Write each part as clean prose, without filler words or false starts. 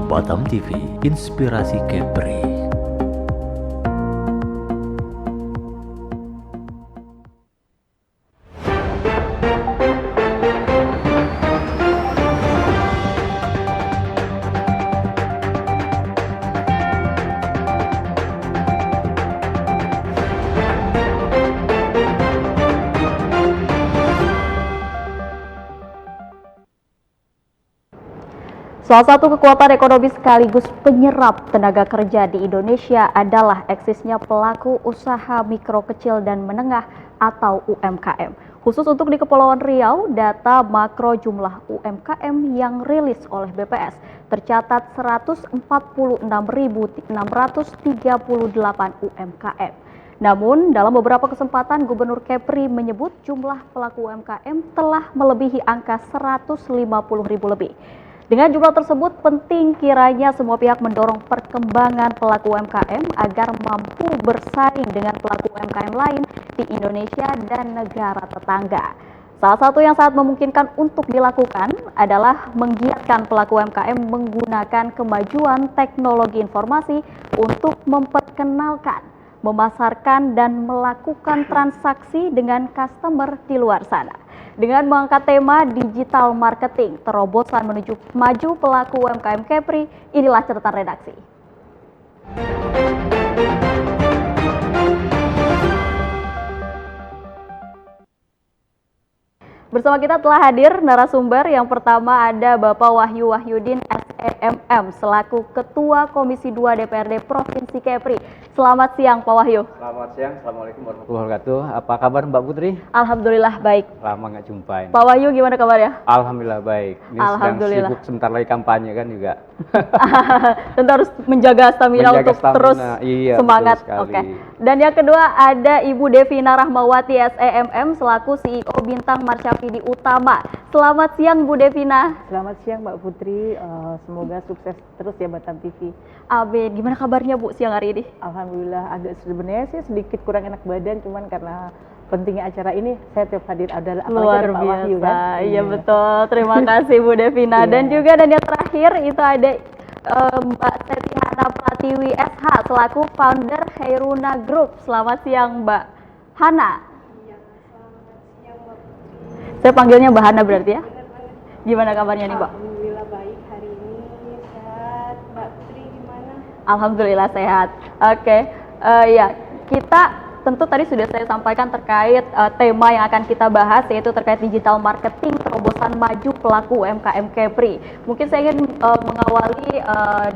Batam TV, Inspirasi Kepri. Salah satu kekuatan ekonomi sekaligus penyerap tenaga kerja di Indonesia adalah eksisnya pelaku usaha mikro kecil dan menengah atau UMKM. Khusus untuk di Kepulauan Riau, data makro jumlah UMKM yang rilis oleh BPS tercatat 146.638 UMKM. Namun, dalam beberapa kesempatan Gubernur Kepri menyebut jumlah pelaku UMKM telah melebihi angka 150.000 lebih. Dengan jumlah tersebut, penting kiranya semua pihak mendorong perkembangan pelaku UMKM agar mampu bersaing dengan pelaku UMKM lain di Indonesia dan negara tetangga. Salah satu yang sangat memungkinkan untuk dilakukan adalah menggiatkan pelaku UMKM menggunakan kemajuan teknologi informasi untuk memperkenalkan, memasarkan, dan melakukan transaksi dengan customer di luar sana. Dengan mengangkat tema digital marketing, terobosan menuju maju pelaku UMKM Kepri, inilah catatan redaksi. Bersama kita telah hadir narasumber. Yang pertama ada Bapak Wahyu Wahyudin SEMM selaku Ketua Komisi 2 DPRD Provinsi Kepri. Selamat siang Pak Wahyu. Selamat siang, Assalamualaikum warahmatullahi wabarakatuh. Apa kabar Mbak Putri? Alhamdulillah baik. Lama nggak jumpa ini. Pak Wahyu gimana kabarnya? Alhamdulillah baik. Ini Alhamdulillah. sedang sibuk sebentar lagi kampanye kan juga. Tentu harus menjaga stamina untuk terus iya, semangat. Oke. Dan yang kedua ada Ibu Devina Rahmawati SEMM selaku CEO Bintang Marshavidi Utama. Selamat siang Bu Devina. Selamat siang Mbak Putri, semoga sukses terus ya Batam TV. Amin. Gimana kabarnya Bu siang hari ini? Alhamdulillah, agak sebenarnya sih sedikit kurang enak badan, cuman karena pentingnya acara ini saya tiap hadir adalah Luar Pak Wahyu biasa. kan. Iya betul. Terima kasih Bu Devina. Iya. Dan juga dan yang terakhir itu ada Mbak Seti Hana Pratiwi SH selaku founder Hairuna Group. Selamat siang Mbak Hana. Saya panggilnya Mbak Hana berarti ya? Gimana kabarnya nih Mbak? Alhamdulillah baik hari ini, sehat. Mbak Putri gimana? Alhamdulillah sehat. Oke, ya kita tentu tadi sudah saya sampaikan terkait tema yang akan kita bahas yaitu terkait digital marketing, terobosan maju pelaku UMKM Kepri. Mungkin saya ingin mengawali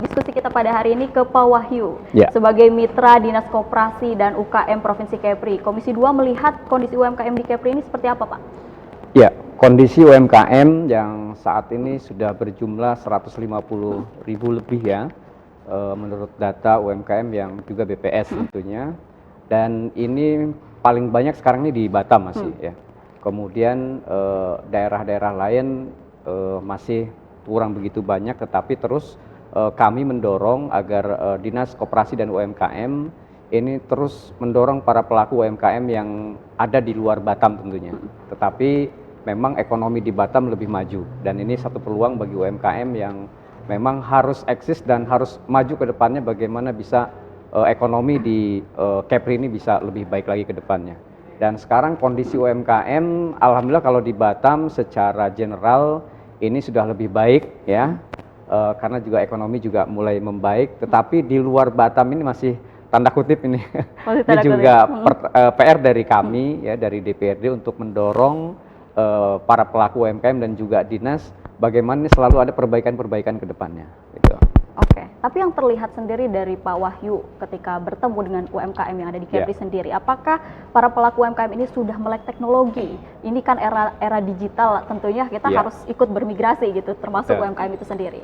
diskusi kita pada hari ini ke Pak Wahyu. Ya. Sebagai mitra Dinas Koperasi dan UKM Provinsi Kepri, Komisi 2 melihat kondisi UMKM di Kepri ini seperti apa Pak? Ya, kondisi UMKM yang saat ini sudah berjumlah 150.000 lebih ya, menurut data UMKM yang juga BPS tentunya. Dan ini paling banyak sekarang ini di Batam masih ya. Kemudian daerah-daerah lain masih kurang begitu banyak, tetapi terus kami mendorong agar Dinas Koperasi dan UMKM ini terus mendorong para pelaku UMKM yang ada di luar Batam tentunya. Tetapi memang ekonomi di Batam lebih maju, dan ini satu peluang bagi UMKM yang memang harus eksis dan harus maju ke depannya, bagaimana bisa ekonomi di Kepri ini bisa lebih baik lagi ke depannya. Dan sekarang kondisi UMKM, alhamdulillah kalau di Batam secara general ini sudah lebih baik ya, karena juga ekonomi juga mulai membaik, tetapi di luar Batam ini masih tanda kutip ini. Ini juga PR dari kami ya, dari DPRD untuk mendorong para pelaku UMKM dan juga dinas bagaimana selalu ada perbaikan-perbaikan ke depannya gitu. Oke, tapi yang terlihat sendiri dari Pak Wahyu ketika bertemu dengan UMKM yang ada di Kepri sendiri, apakah para pelaku UMKM ini sudah melek teknologi? Ini kan era digital, tentunya kita harus ikut bermigrasi gitu, termasuk UMKM itu sendiri.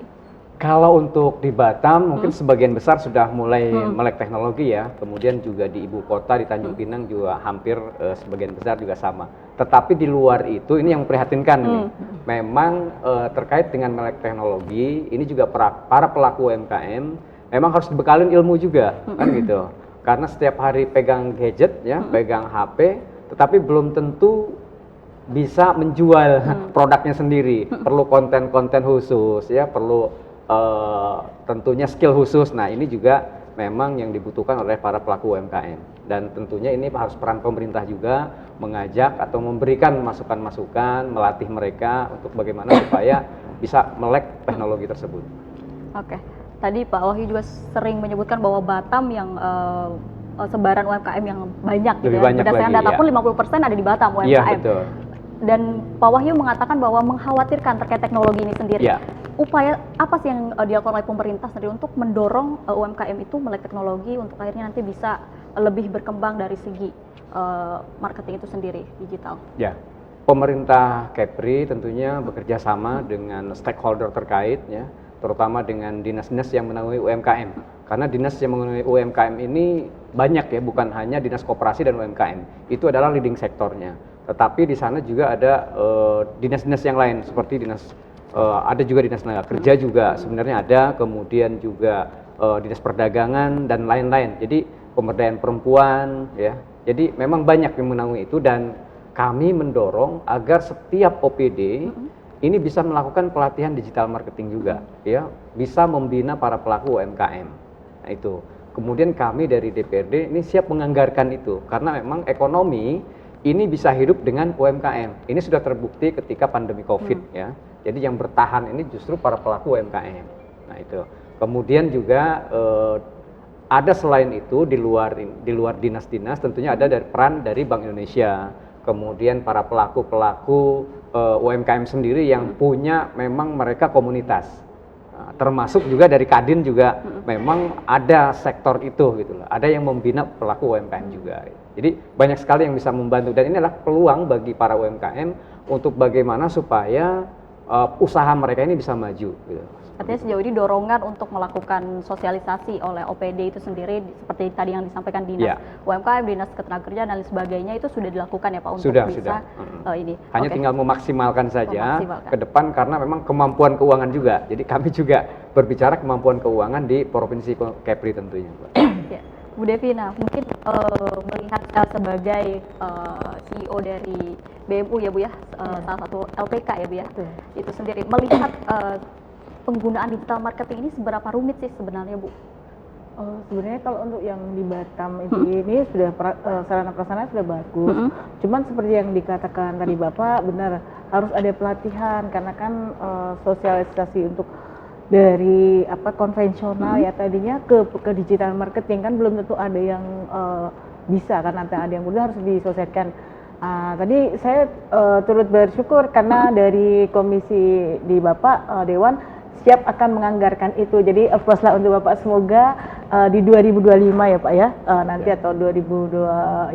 Kalau untuk di Batam mungkin sebagian besar sudah mulai melek teknologi ya, kemudian juga di ibu kota di Tanjung Pinang juga hampir sebagian besar juga sama. Tetapi di luar itu ini yang memprihatinkan nih, memang terkait dengan melek teknologi ini juga para pelaku UMKM memang harus dibekalin ilmu juga kan gitu. Karena setiap hari pegang gadget ya, pegang HP, tetapi belum tentu bisa menjual produknya sendiri. Perlu konten-konten khusus ya, perlu tentunya skill khusus. Nah, ini juga memang yang dibutuhkan oleh para pelaku UMKM. Dan tentunya ini harus peran pemerintah juga mengajak atau memberikan masukan-masukan, melatih mereka untuk bagaimana supaya bisa melek teknologi tersebut. Oke, tadi Pak Wahyu juga sering menyebutkan bahwa Batam yang sebaran UMKM yang banyak gitu Lebih ya. banyak Berdasarkan lagi, data ya. pun 50% ada di Batam UMKM. Iya, betul. Dan Pak Wahyu mengatakan bahwa mengkhawatirkan terkait teknologi ini sendiri. Iya. Upaya apa sih yang dilakukan oleh pemerintah sendiri untuk mendorong UMKM itu melek teknologi untuk akhirnya nanti bisa lebih berkembang dari segi marketing itu sendiri, digital? Ya, pemerintah Kepri tentunya bekerja sama dengan stakeholder terkait, ya, terutama dengan dinas-dinas yang menaungi UMKM. Karena dinas yang menaungi UMKM ini banyak ya, bukan hanya dinas koperasi dan UMKM. Itu adalah leading sektornya. Tetapi di sana juga ada dinas-dinas yang lain seperti ada juga dinas tenaga kerja juga sebenarnya ada, kemudian juga dinas perdagangan dan lain-lain. Jadi pemberdayaan perempuan, ya. Jadi memang banyak yang menaungi itu dan kami mendorong agar setiap OPD ini bisa melakukan pelatihan digital marketing juga, ya, bisa membina para pelaku UMKM. Nah, itu. Kemudian kami dari DPRD ini siap menganggarkan itu karena memang ekonomi ini bisa hidup dengan UMKM. Ini sudah terbukti ketika pandemi Covid, ya. Jadi yang bertahan ini justru para pelaku UMKM. Nah, itu. Kemudian juga ada selain itu di luar dinas-dinas tentunya ada peran dari Bank Indonesia. Kemudian para pelaku-pelaku UMKM sendiri yang punya memang mereka komunitas. Nah, termasuk juga dari Kadin juga memang ada sektor itu gitu loh. Ada yang membina pelaku UMKM juga. Jadi banyak sekali yang bisa membantu dan ini adalah peluang bagi para UMKM untuk bagaimana supaya usaha mereka ini bisa maju gitu. Artinya sejauh ini dorongan untuk melakukan sosialisasi oleh OPD itu sendiri seperti tadi yang disampaikan dinas UMKM, dinas ketenagakerjaan dan lain sebagainya itu sudah dilakukan ya Pak untuk bisa ini. Hanya tinggal memaksimalkan saja ke depan karena memang kemampuan keuangan juga. Jadi kami juga berbicara kemampuan keuangan di Provinsi Kepri tentunya, Pak. Ya. Bu Devina, mungkin melihat sebagai CEO dari BMU ya Bu ya, salah satu LPK ya Bu ya, itu sendiri melihat penggunaan digital marketing ini seberapa rumit sih sebenarnya Bu? Sebenarnya kalau untuk yang di Batam itu ini sudah sarana prasarana sudah bagus. Cuman seperti yang dikatakan tadi Bapak benar harus ada pelatihan karena kan sosialisasi untuk dari konvensional ya tadinya ke digital marketing kan belum tentu ada yang bisa kan ada yang mudah harus disosialisasikan. Tadi saya turut bersyukur karena dari komisi di Bapak Dewan siap akan menganggarkan itu. Jadi applause lah untuk Bapak, semoga di 2025 ya Pak ya, nanti atau 2025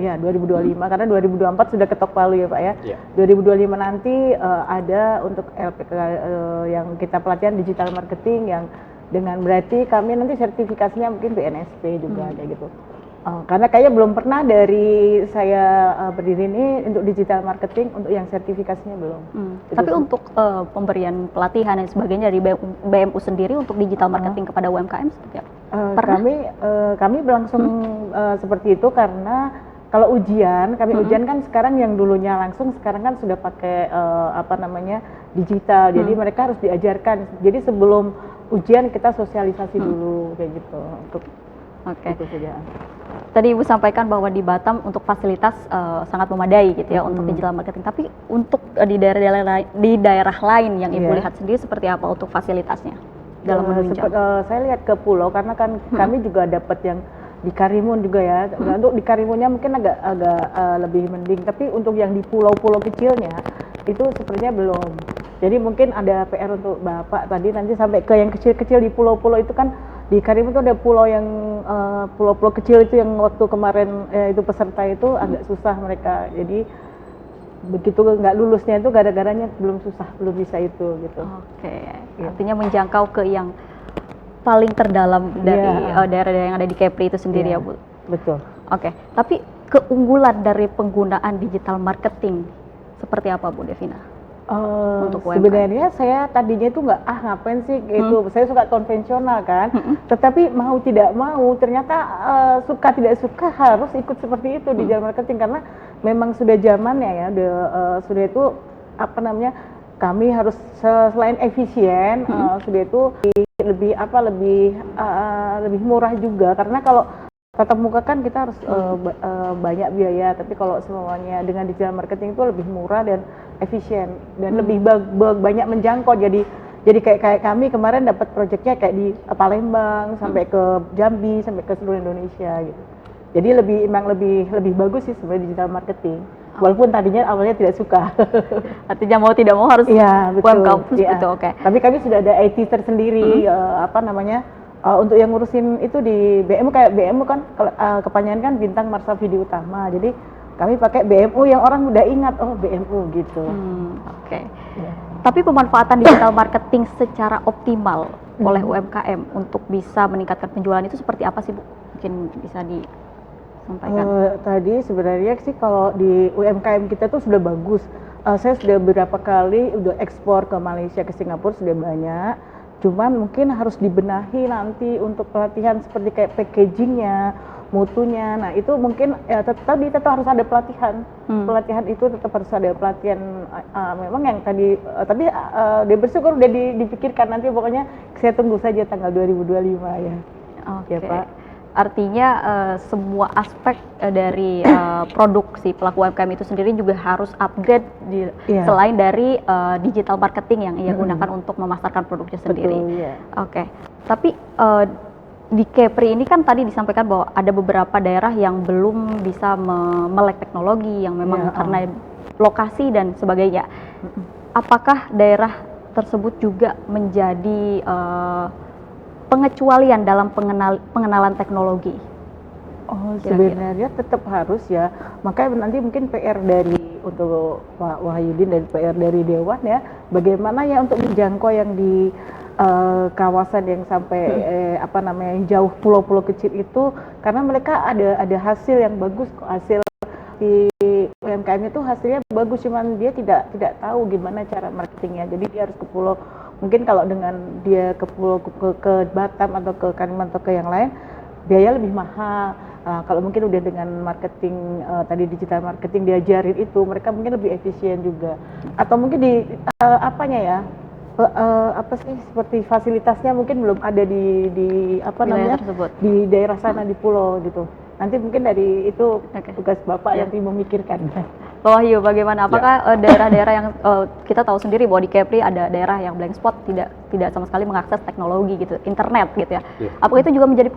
karena 2024 sudah ketok palu ya Pak ya. 2025 nanti ada untuk LPK yang kita pelatihan digital marketing yang dengan berarti kami nanti sertifikasinya mungkin BNSP juga kayak gitu. Karena kayaknya belum pernah dari saya berdiri ini untuk digital marketing untuk yang sertifikasinya belum. Tapi untuk pemberian pelatihan dan sebagainya dari BMU sendiri untuk digital marketing kepada UMKM seperti apa? Kami berlangsung seperti itu karena kalau ujian ujian kan sekarang yang dulunya langsung sekarang kan sudah pakai digital. Jadi mereka harus diajarkan. Jadi sebelum ujian kita sosialisasi dulu kayak gitu untuk itu saja. Tadi Ibu sampaikan bahwa di Batam untuk fasilitas sangat memadai gitu ya untuk digital marketing. Tapi untuk di daerah lain yang Ibu lihat sendiri seperti apa untuk fasilitasnya dalam menunjang? Saya lihat ke pulau karena kan kami juga dapat yang di Karimun juga ya. Untuk di Karimunnya mungkin agak lebih mending. Tapi untuk yang di pulau-pulau kecilnya itu sepertinya belum. Jadi mungkin ada PR untuk Bapak tadi nanti sampai ke yang kecil-kecil di pulau-pulau itu kan. Di Karimun itu ada pulau yang pulau-pulau kecil itu yang waktu kemarin itu peserta itu agak susah mereka. Jadi begitu nggak lulusnya itu gara-garanya belum bisa itu gitu. Artinya menjangkau ke yang paling terdalam dari daerah-daerah yang ada di Kepri itu sendiri ya Bu. Betul. Tapi keunggulan dari penggunaan digital marketing seperti apa Bu Devina? Sebenarnya saya tadinya itu ngapain sih itu saya suka konvensional kan, tetapi mau tidak mau ternyata suka tidak suka harus ikut seperti itu di digital marketing karena memang sudah zamannya ya, sudah itu kami harus selain efisien sudah itu lebih murah juga, karena kalau tatap muka kan kita harus banyak biaya, tapi kalau semuanya dengan digital marketing itu lebih murah dan efisien dan lebih banyak menjangkau. Jadi kayak kami kemarin dapat proyeknya kayak di Palembang sampai ke Jambi sampai ke seluruh Indonesia gitu. Jadi emang lebih bagus sih sebenarnya digital marketing. Walaupun tadinya awalnya tidak suka. Artinya mau tidak mau harus Iya, betul. UMKM Iya. gitu, oke. Tapi kami sudah ada IT tersendiri, untuk yang ngurusin itu di BMU, kayak BMU kan kepanjangan kan Bintang Marsha Video Utama. Jadi kami pakai BMU yang orang udah ingat, oh BMU gitu. Oke. Ya. Tapi pemanfaatan digital marketing secara optimal oleh UMKM untuk bisa meningkatkan penjualan itu seperti apa sih, Bu? Mungkin bisa disampaikan. Tadi sebenarnya sih kalau di UMKM kita tuh sudah bagus. Saya sudah beberapa kali udah ekspor ke Malaysia, ke Singapura sudah banyak. Cuman mungkin harus dibenahi nanti untuk pelatihan seperti kayak packagingnya, mutunya. Nah itu mungkin ya tetap harus ada pelatihan. Pelatihan itu tetap harus ada pelatihan. Memang yang tadi tapi dia bersyukur udah dipikirkan, nanti pokoknya saya tunggu saja tanggal 2025 ya. Oke. Ya Pak. Artinya semua aspek dari produksi pelaku UMKM itu sendiri juga harus upgrade selain dari digital marketing yang ia gunakan untuk memasarkan produknya sendiri. Betul, iya. Oke. Tapi di Kepri ini kan tadi disampaikan bahwa ada beberapa daerah yang belum bisa melek teknologi yang memang karena lokasi dan sebagainya. Apakah daerah tersebut juga menjadi pengecualian dalam pengenalan teknologi? Oh, sebenarnya tetap harus ya. Makanya nanti mungkin PR untuk Pak Wahyudin dan PR dari Dewan ya, bagaimana ya untuk menjangkau yang di kawasan yang sampai yang jauh, pulau-pulau kecil itu, karena mereka ada hasil yang bagus, hasil di UMKM itu hasilnya bagus, cuman dia tidak tahu gimana cara marketingnya. Jadi dia harus ke pulau. Mungkin kalau dengan dia ke pulau ke Batam atau ke Kalimantan atau ke yang lain, biaya lebih mahal. Kalau mungkin udah dengan marketing tadi digital marketing diajarin itu, mereka mungkin lebih efisien juga. Atau mungkin di seperti fasilitasnya mungkin belum ada di di daerah sana di pulau gitu. Nanti mungkin dari itu tugas Bapak yang memikirkan. Pak Wahyu, bagaimana? Apakah daerah-daerah yang kita tahu sendiri bahwa di Kepri ada daerah yang blank spot, tidak sama sekali mengakses teknologi gitu, internet gitu ya? Apakah itu juga menjadi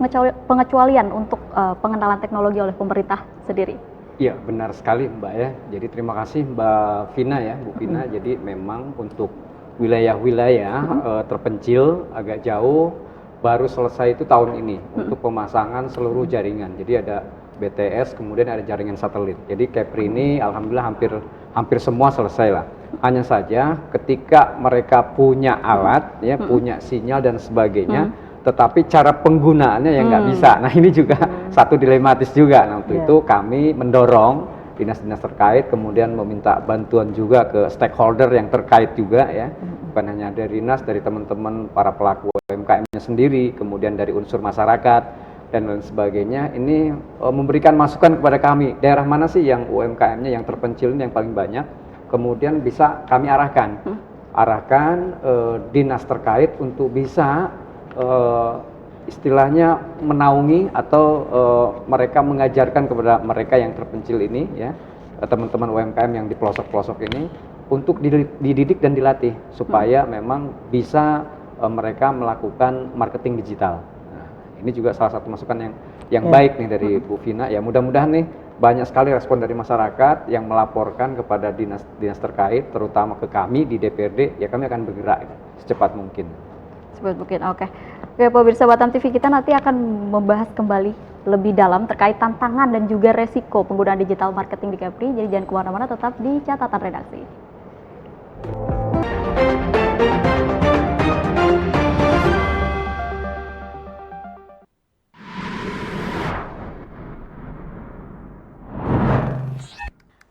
pengecualian untuk pengenalan teknologi oleh pemerintah sendiri? Iya, benar sekali Mbak ya. Jadi terima kasih Mbak Vina ya, Bu Vina. Jadi memang untuk wilayah-wilayah terpencil agak jauh baru selesai itu tahun ini untuk pemasangan seluruh jaringan. Jadi ada BTS, kemudian ada jaringan satelit. Jadi Kepri ini alhamdulillah hampir semua selesai lah. Hanya saja ketika mereka punya alat, ya punya sinyal dan sebagainya, tetapi cara penggunaannya yang nggak bisa. Nah ini juga satu dilematis juga. Nah untuk itu kami mendorong dinas-dinas terkait, kemudian meminta bantuan juga ke stakeholder yang terkait juga ya, bukan hanya dari dinas, dari teman-teman para pelaku UMKM-nya sendiri, kemudian dari unsur masyarakat dan lain sebagainya. Ini memberikan masukan kepada kami, daerah mana sih yang UMKM-nya yang terpencil ini yang paling banyak, kemudian bisa kami arahkan dinas terkait untuk bisa istilahnya menaungi atau mereka mengajarkan kepada mereka yang terpencil ini ya, teman-teman UMKM yang di pelosok-pelosok ini untuk dididik dan dilatih supaya memang bisa mereka melakukan marketing digital. Nah, ini juga salah satu masukan yang baik nih dari Bu Vina ya. Mudah-mudahan nih banyak sekali respon dari masyarakat yang melaporkan kepada dinas terkait, terutama ke kami di DPRD, ya kami akan bergerak secepat mungkin. Oke, pemirsa Batam TV, kita nanti akan membahas kembali lebih dalam terkait tantangan dan juga resiko penggunaan digital marketing di Kepri. Jadi jangan kemana-mana, tetap di catatan redaksi.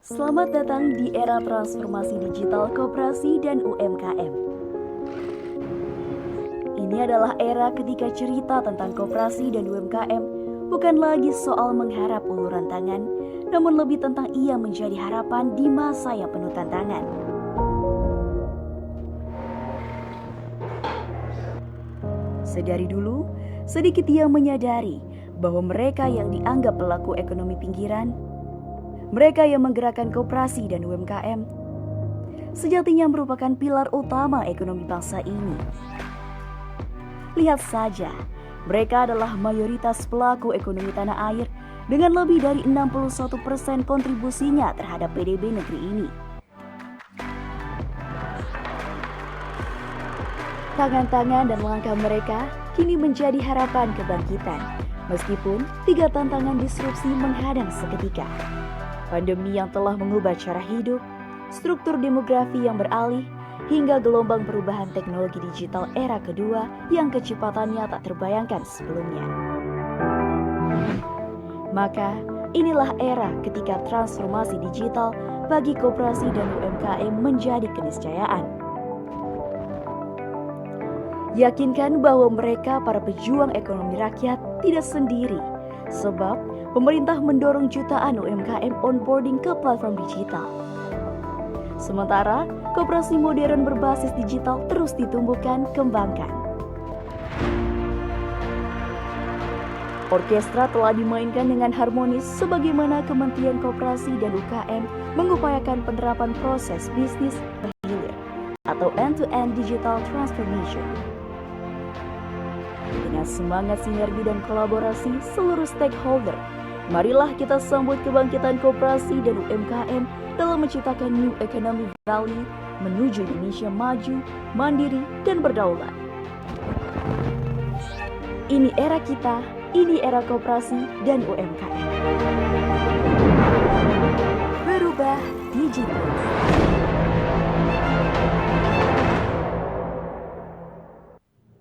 Selamat datang di era transformasi digital koperasi dan UMKM. Ini adalah era ketika cerita tentang koperasi dan UMKM bukan lagi soal mengharap uluran tangan, namun lebih tentang ia menjadi harapan di masa yang penuh tantangan. Sedari dulu, sedikit yang menyadari bahwa mereka yang dianggap pelaku ekonomi pinggiran, mereka yang menggerakkan koperasi dan UMKM, sejatinya merupakan pilar utama ekonomi bangsa ini. Lihat saja, mereka adalah mayoritas pelaku ekonomi tanah air dengan lebih dari 61% kontribusinya terhadap PDB negeri ini. Tangan-tangan dan langkah mereka kini menjadi harapan kebangkitan, meskipun 3 tantangan disrupsi menghadang seketika. Pandemi yang telah mengubah cara hidup, struktur demografi yang beralih, hingga gelombang perubahan teknologi digital era kedua yang kecepatannya tak terbayangkan sebelumnya. Maka, inilah era ketika transformasi digital bagi koperasi dan UMKM menjadi keniscayaan. Yakinkan bahwa mereka para pejuang ekonomi rakyat tidak sendiri, sebab pemerintah mendorong jutaan UMKM onboarding ke platform digital. Sementara, koperasi modern berbasis digital terus ditumbuhkan, kembangkan. Orkestra telah dimainkan dengan harmonis sebagaimana Kementerian Koperasi dan UKM mengupayakan penerapan proses bisnis berhilir atau end-to-end digital transformation. Dengan semangat sinergi dan kolaborasi seluruh stakeholder, marilah kita sambut kebangkitan koperasi dan UMKM dalam menciptakan new economic value menuju Indonesia maju, mandiri, dan berdaulat. Ini era kita, ini era koperasi dan UMKM. Berubah digital.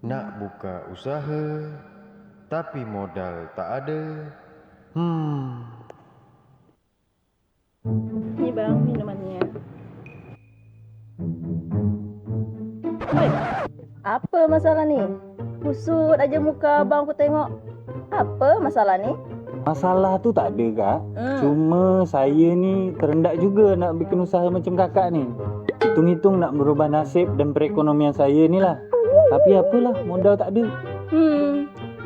Nak buka usaha, tapi modal tak ada. Ini bang minumannya. Woi, apa masalah ni? Kusut aja muka abang aku tengok. Apa masalah ni? Masalah tu tak ada kak. Cuma saya ni terendak juga nak bikin usaha macam kakak ni. Hitung-hitung nak merubah nasib dan perekonomian saya ni lah. Tapi apalah, modal tak ada.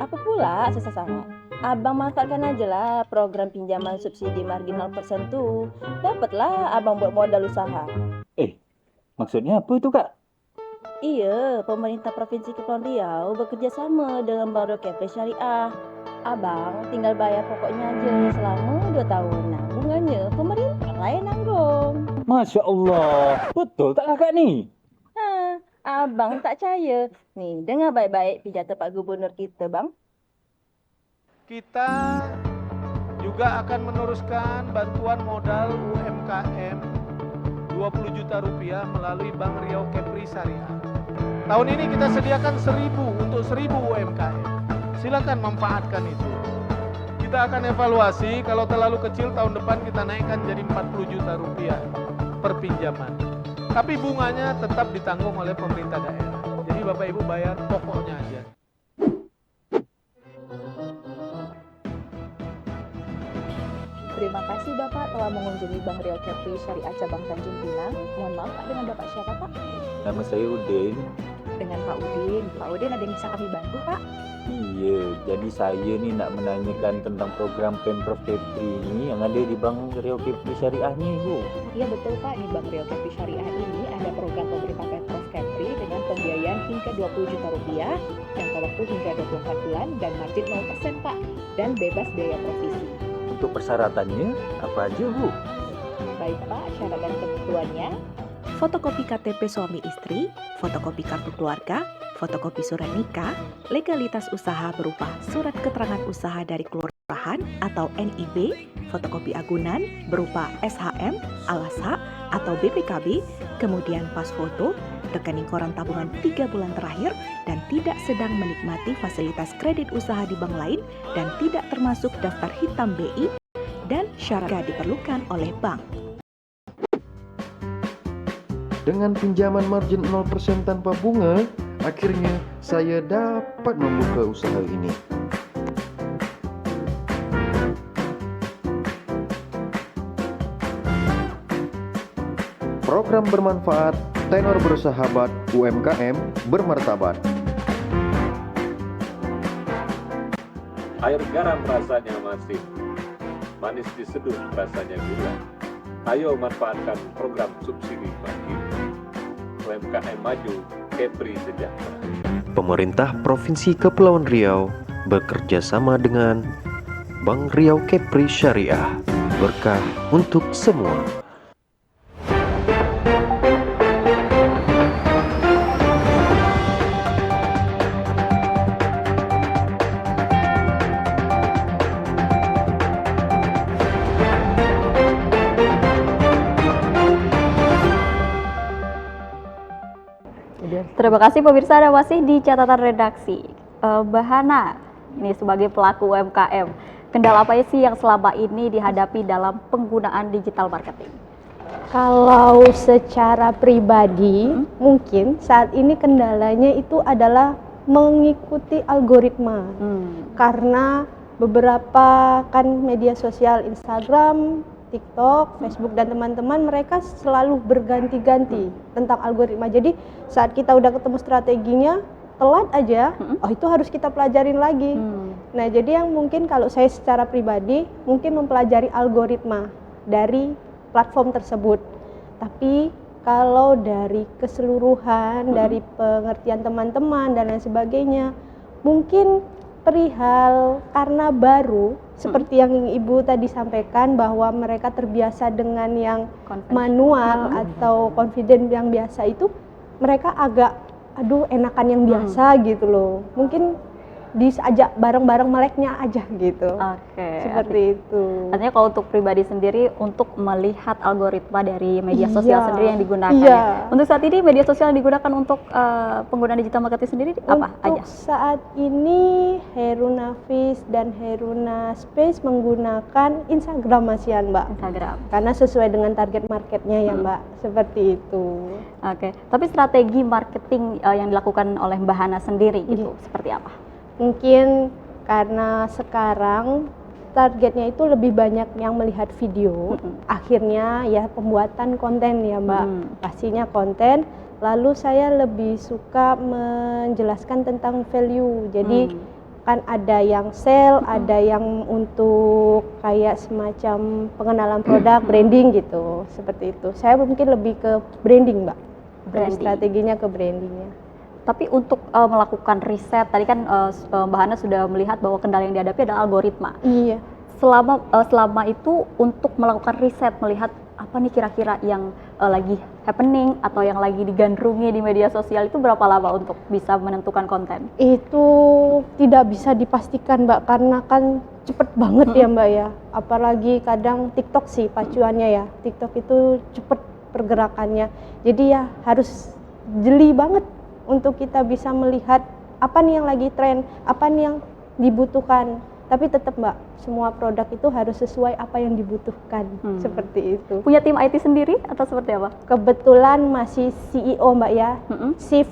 Apa pula susah sangat? Abang manfaatkan aja lah program pinjaman subsidi marginal persen tu. Dapatlah abang buat modal usaha. Maksudnya apa tu kak? Iya, pemerintah Provinsi Kepulauan Riau bekerjasama dengan Bank Riau Capital Syariah. Abang tinggal bayar pokoknya aja selama 2 tahun. Nah, bunganya pemerintah lah yang nanggung. Masya Allah, betul tak kakak ni? Abang tak percaya. Nih, dengar baik-baik pidato Pak Gubernur kita, bang. Kita juga akan meneruskan bantuan modal UMKM 20 juta rupiah melalui Bank Riau Kepri Syariah. Tahun ini kita sediakan 1.000 untuk 1.000 UMKM. Silakan manfaatkan itu. Kita akan evaluasi, kalau terlalu kecil tahun depan kita naikkan jadi 40 juta rupiah per pinjaman. Tapi bunganya tetap ditanggung oleh pemerintah daerah. Jadi Bapak Ibu bayar pokoknya aja. Terima kasih Bapak telah mengunjungi Bank Riau Kepri Syariah Cabang Tanjung Pinang. Mohon maaf Pak, dengan Bapak siapa Pak? Nama saya Udin. Dengan Pak Udin. Pak Udin ada yang bisa kami bantu Pak? Iya, jadi saya ni nak menanyakan tentang program Pemprov Kepri ni yang ada di Bank Riau Kepri Syariah ni Bu. Iya betul Pak, di Bank Riau Kepri Syariah ini ada program pemerintah Pemprov Kepri dengan pembiayaan hingga 20 juta rupiah, jangka waktu hingga 24 bulan dan margin 0% Pak, dan bebas biaya provisi. Untuk persyaratannya apa aja Bu? Baik Pak, syarat dan ketentuannya: fotokopi KTP suami istri, fotokopi kartu keluarga, fotokopi surat nikah, legalitas usaha berupa surat keterangan usaha dari kelurahan atau NIB, fotokopi agunan berupa SHM, Alasa atau BPKB, kemudian pas foto, rekening koran tabungan 3 bulan terakhir, dan tidak sedang menikmati fasilitas kredit usaha di bank lain dan tidak termasuk daftar hitam BI, dan syarat diperlukan oleh bank. Dengan pinjaman margin 0% tanpa bunga, akhirnya saya dapat membuka usaha ini. Program bermanfaat, tenor bersahabat, UMKM bermartabat. Air garam rasanya masin, manis diseduh rasanya gula. Ayo manfaatkan program subsidi bagi UMKM maju, Kepri sejahtera. Pemerintah Provinsi Kepulauan Riau bekerja sama dengan Bank Riau Kepri Syariah. Berkah untuk semua. Terima kasih pemirsa, Anda masih di catatan redaksi. Mbak Hana, ini sebagai pelaku UMKM, kendala apa sih yang selama ini dihadapi dalam penggunaan digital marketing? Kalau secara pribadi, mungkin saat ini kendalanya itu adalah mengikuti algoritma. Karena beberapa kan media sosial Instagram, TikTok, Facebook dan teman-teman mereka selalu berganti-ganti tentang algoritma. Jadi saat kita udah ketemu strateginya, telat aja, oh itu harus kita pelajarin lagi. Nah jadi yang mungkin kalau saya secara pribadi mungkin mempelajari algoritma dari platform tersebut. Tapi kalau dari keseluruhan, dari pengertian teman-teman dan lain sebagainya, mungkin perihal karena baru seperti yang Ibu tadi sampaikan bahwa mereka terbiasa dengan yang manual atau confident yang biasa itu, mereka agak aduh enakan yang biasa gitu loh. Mungkin diajak bareng-bareng meleknya aja gitu. Seperti itu. Artinya kalau untuk pribadi sendiri untuk melihat algoritma dari media sosial sendiri yang digunakan ya. Untuk saat ini media sosial yang digunakan untuk penggunaan digital marketing sendiri apa aja? Untuk saat ini Heruna.Fish dan Heruna Space menggunakan Instagram Masian, Mbak. Instagram. Karena sesuai dengan target marketnya ya, Mbak. Seperti itu. Tapi strategi marketing yang dilakukan oleh Mbak Hana sendiri gitu seperti apa? Mungkin karena sekarang targetnya itu lebih banyak yang melihat video, akhirnya ya pembuatan konten ya Mbak, pastinya konten. Lalu saya lebih suka menjelaskan tentang value, jadi kan ada yang sell, ada yang untuk kayak semacam pengenalan produk, branding gitu, seperti itu. Saya mungkin lebih ke branding Mbak, strateginya ke brandingnya. Tapi untuk melakukan riset, tadi kan Mbak Hana sudah melihat bahwa kendala yang dihadapi adalah algoritma. Iya. Selama itu untuk melakukan riset, melihat apa nih kira-kira yang lagi happening atau yang lagi digandrungi di media sosial, itu berapa lama untuk bisa menentukan konten? Itu tidak bisa dipastikan Mbak, karena kan cepet banget ya Mbak ya. Apalagi kadang TikTok sih pacuannya ya. TikTok itu cepet pergerakannya. Jadi ya harus jeli banget untuk kita bisa melihat apa nih yang lagi tren, apa nih yang dibutuhkan. Tapi tetap Mbak, semua produk itu harus sesuai apa yang dibutuhkan, seperti itu. Punya tim IT sendiri atau seperti apa? Kebetulan masih CEO Mbak ya, Chief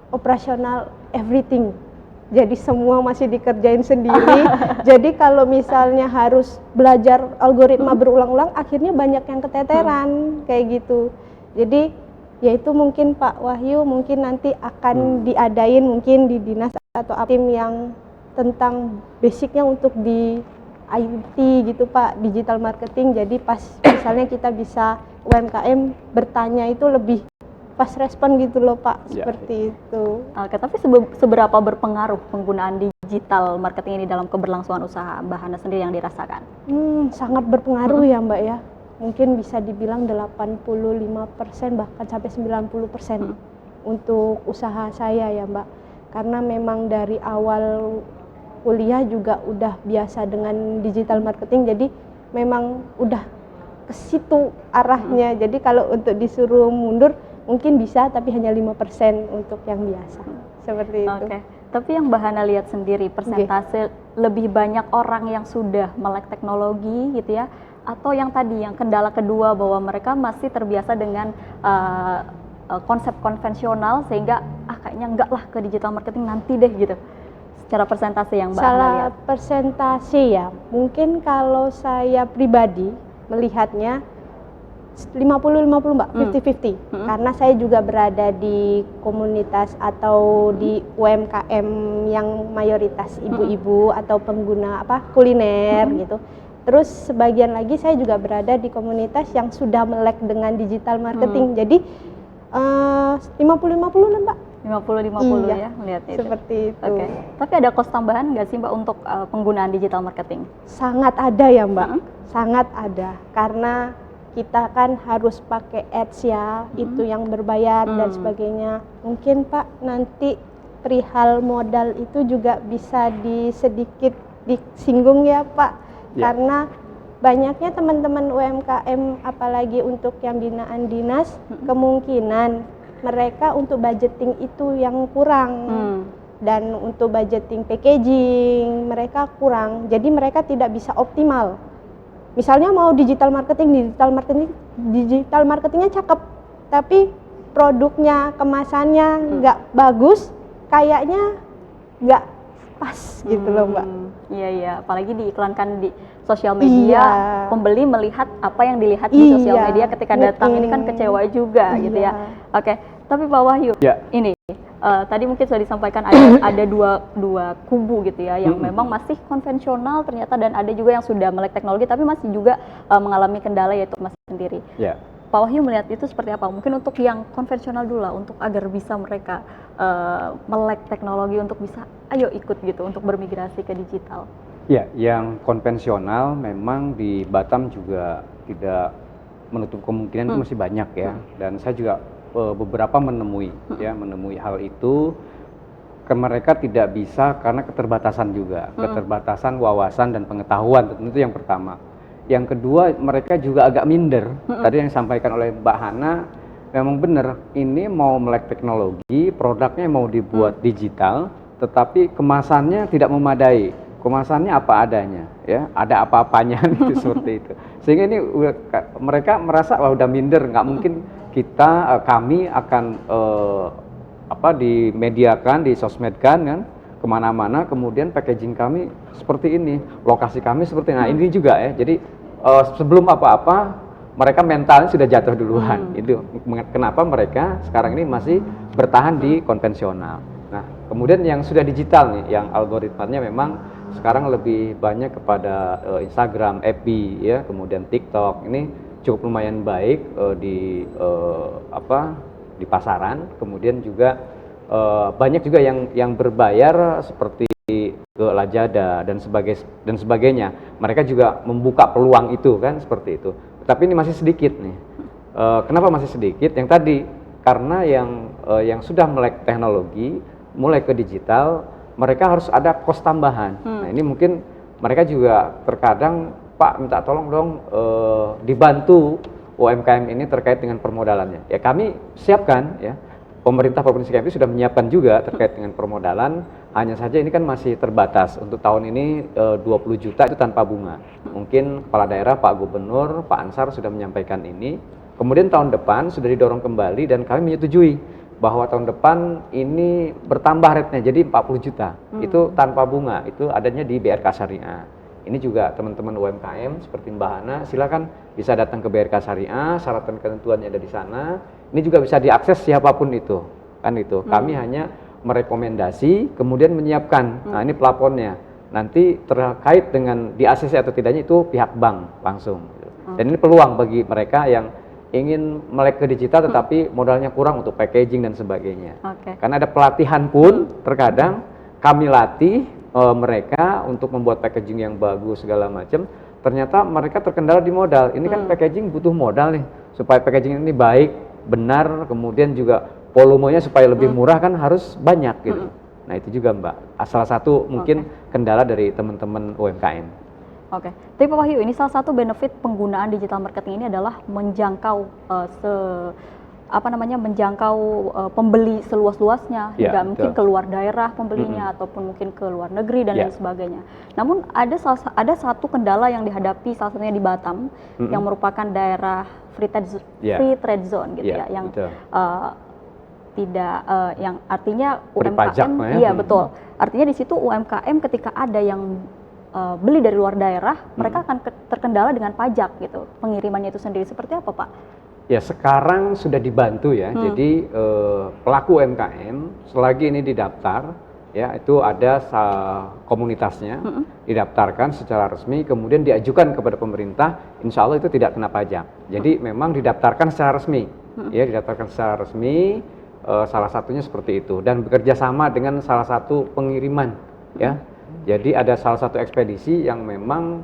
Operational Everything. Jadi semua masih dikerjain sendiri. Jadi kalau misalnya harus belajar algoritma berulang-ulang, akhirnya banyak yang keteteran, kayak gitu. Jadi ya itu mungkin Pak Wahyu mungkin nanti akan diadain mungkin di dinas atau tim yang tentang basicnya untuk di IT gitu Pak, digital marketing. Jadi pas misalnya kita bisa UMKM bertanya itu lebih fast respon gitu loh Pak, seperti itu. Tapi seberapa berpengaruh penggunaan digital marketing ini dalam keberlangsungan usaha Mbak Hana sendiri yang dirasakan? Sangat berpengaruh ya Mbak ya. Mungkin bisa dibilang 85% bahkan sampai 90% untuk usaha saya ya Mbak. Karena memang dari awal kuliah juga udah biasa dengan digital marketing, jadi memang udah ke situ arahnya. Jadi kalau untuk disuruh mundur mungkin bisa, tapi hanya 5% untuk yang biasa. Seperti itu. Tapi yang Mbak Hana lihat sendiri, persentase lebih banyak orang yang sudah melek teknologi gitu ya, atau yang tadi yang kendala kedua bahwa mereka masih terbiasa dengan konsep konvensional sehingga kayaknya enggak lah ke digital marketing nanti deh gitu. Secara persentase yang Mbak Hana lihat. Persentase ya, mungkin kalau saya pribadi melihatnya 50-50 Mbak, 50-50. Karena saya juga berada di komunitas atau di UMKM yang mayoritas ibu-ibu atau pengguna kuliner gitu. Terus sebagian lagi saya juga berada di komunitas yang sudah melek dengan digital marketing. Jadi 50-50 lah Mbak. 50-50 Iya, ya melihatnya itu. seperti itu. Oke. Tapi ada cost tambahan nggak sih Mbak untuk penggunaan digital marketing? Sangat ada ya Mbak, sangat ada. Karena kita kan harus pakai ads ya, itu yang berbayar dan sebagainya. Mungkin Pak nanti perihal modal itu juga bisa sedikit disinggung ya Pak, karena banyaknya teman-teman UMKM apalagi untuk yang binaan dinas, kemungkinan mereka untuk budgeting itu yang kurang. Dan untuk budgeting packaging mereka kurang, jadi mereka tidak bisa optimal. Misalnya mau digital marketingnya cakep, tapi produknya kemasannya nggak bagus, kayaknya nggak pas gitu loh Mbak. Iya, apalagi diiklankan di sosial media, pembeli melihat apa yang dilihat di sosial media ketika datang, ini kan kecewa juga gitu ya. Oke, tapi Pak Wahyu, ini tadi mungkin sudah disampaikan ada dua kubu gitu ya, yang memang masih konvensional ternyata, dan ada juga yang sudah melek teknologi tapi masih juga mengalami kendala yaitu masih sendiri. Pak Wahyu melihat itu seperti apa? Mungkin untuk yang konvensional dulu lah, untuk agar bisa mereka melek teknologi untuk bisa ayo ikut gitu untuk bermigrasi ke digital. Ya, yang konvensional memang di Batam juga tidak menutup kemungkinan itu masih banyak ya. Dan saya juga beberapa menemui hal itu. Mereka tidak bisa karena keterbatasan juga, keterbatasan wawasan dan pengetahuan, tentu itu yang pertama. Yang kedua, mereka juga agak minder. Tadi yang disampaikan oleh Mbak Hana memang benar, ini mau melek teknologi, produknya mau dibuat digital, tetapi kemasannya tidak memadai. Kemasannya apa adanya, ya, ada apa-apanya itu seperti itu. Sehingga ini mereka merasa wah udah minder, nggak mungkin kami akan dimediakan, disosmedkan kan kemana-mana, kemudian packaging kami seperti ini, lokasi kami seperti ini. Nah ini juga ya, jadi sebelum apa-apa mereka mentalnya sudah jatuh duluan. Itu kenapa mereka sekarang ini masih bertahan di konvensional. Nah kemudian yang sudah digital nih, yang algoritmanya memang sekarang lebih banyak kepada Instagram, FB ya, kemudian TikTok, ini cukup lumayan baik di pasaran. Kemudian juga banyak juga yang berbayar seperti ke Lazada dan sebagainya. Mereka juga membuka peluang itu kan seperti itu. Tapi ini masih sedikit nih. Kenapa masih sedikit? Yang tadi karena yang sudah melek teknologi, mulai ke digital, mereka harus ada kos tambahan. Nah ini mungkin mereka juga terkadang, Pak minta tolong dong dibantu UMKM ini terkait dengan permodalannya. Ya kami siapkan ya. Pemerintah Provinsi Kepri sudah menyiapkan juga terkait dengan permodalan, hanya saja ini kan masih terbatas. Untuk tahun ini 20 juta itu tanpa bunga. Mungkin Kepala Daerah, Pak Gubernur, Pak Ansar sudah menyampaikan ini. Kemudian tahun depan sudah didorong kembali dan kami menyetujui bahwa tahun depan ini bertambah rate-nya jadi 40 juta. Itu tanpa bunga, itu adanya di BRK Syariah. Ini juga teman-teman UMKM seperti Mbak Hana, silakan bisa datang ke BRK Syariah, syarat dan ketentuannya ada di sana. Ini juga bisa diakses siapapun itu, kan itu. Kami hanya merekomendasi, kemudian menyiapkan. Nah ini plafonnya. Nanti terkait dengan di ACC atau tidaknya itu pihak bank langsung. Dan ini peluang bagi mereka yang ingin melek ke digital tetapi modalnya kurang untuk packaging dan sebagainya. Karena ada pelatihan pun terkadang kami latih mereka untuk membuat packaging yang bagus segala macam. Ternyata mereka terkendala di modal. Ini kan packaging butuh modal nih supaya packaging ini baik, benar, kemudian juga volumenya supaya lebih murah kan harus banyak gitu. Nah itu juga Mbak, salah satu mungkin kendala dari teman-teman UMKM. Tapi Pak Wahyu, ini salah satu benefit penggunaan digital marketing ini adalah menjangkau pembeli seluas-luasnya, hingga mungkin keluar daerah pembelinya ataupun mungkin ke luar negeri dan lain sebagainya. Namun ada satu kendala yang dihadapi salah satunya di Batam yang merupakan daerah free trade zone gitu ya, yang tidak yang artinya UMKM, iya betul. Artinya di situ UMKM ketika ada yang beli dari luar daerah, mereka akan terkendala dengan pajak gitu, pengirimannya itu sendiri. Seperti apa, Pak? Ya, sekarang sudah dibantu ya. Jadi pelaku UMKM selagi ini didaftar, ya itu ada komunitasnya, didaftarkan secara resmi, kemudian diajukan kepada pemerintah, insya Allah itu tidak kena pajak. Jadi memang didaftarkan secara resmi, ya didaftarkan secara resmi, salah satunya seperti itu, dan bekerja sama dengan salah satu pengiriman, ya. Jadi ada salah satu ekspedisi yang memang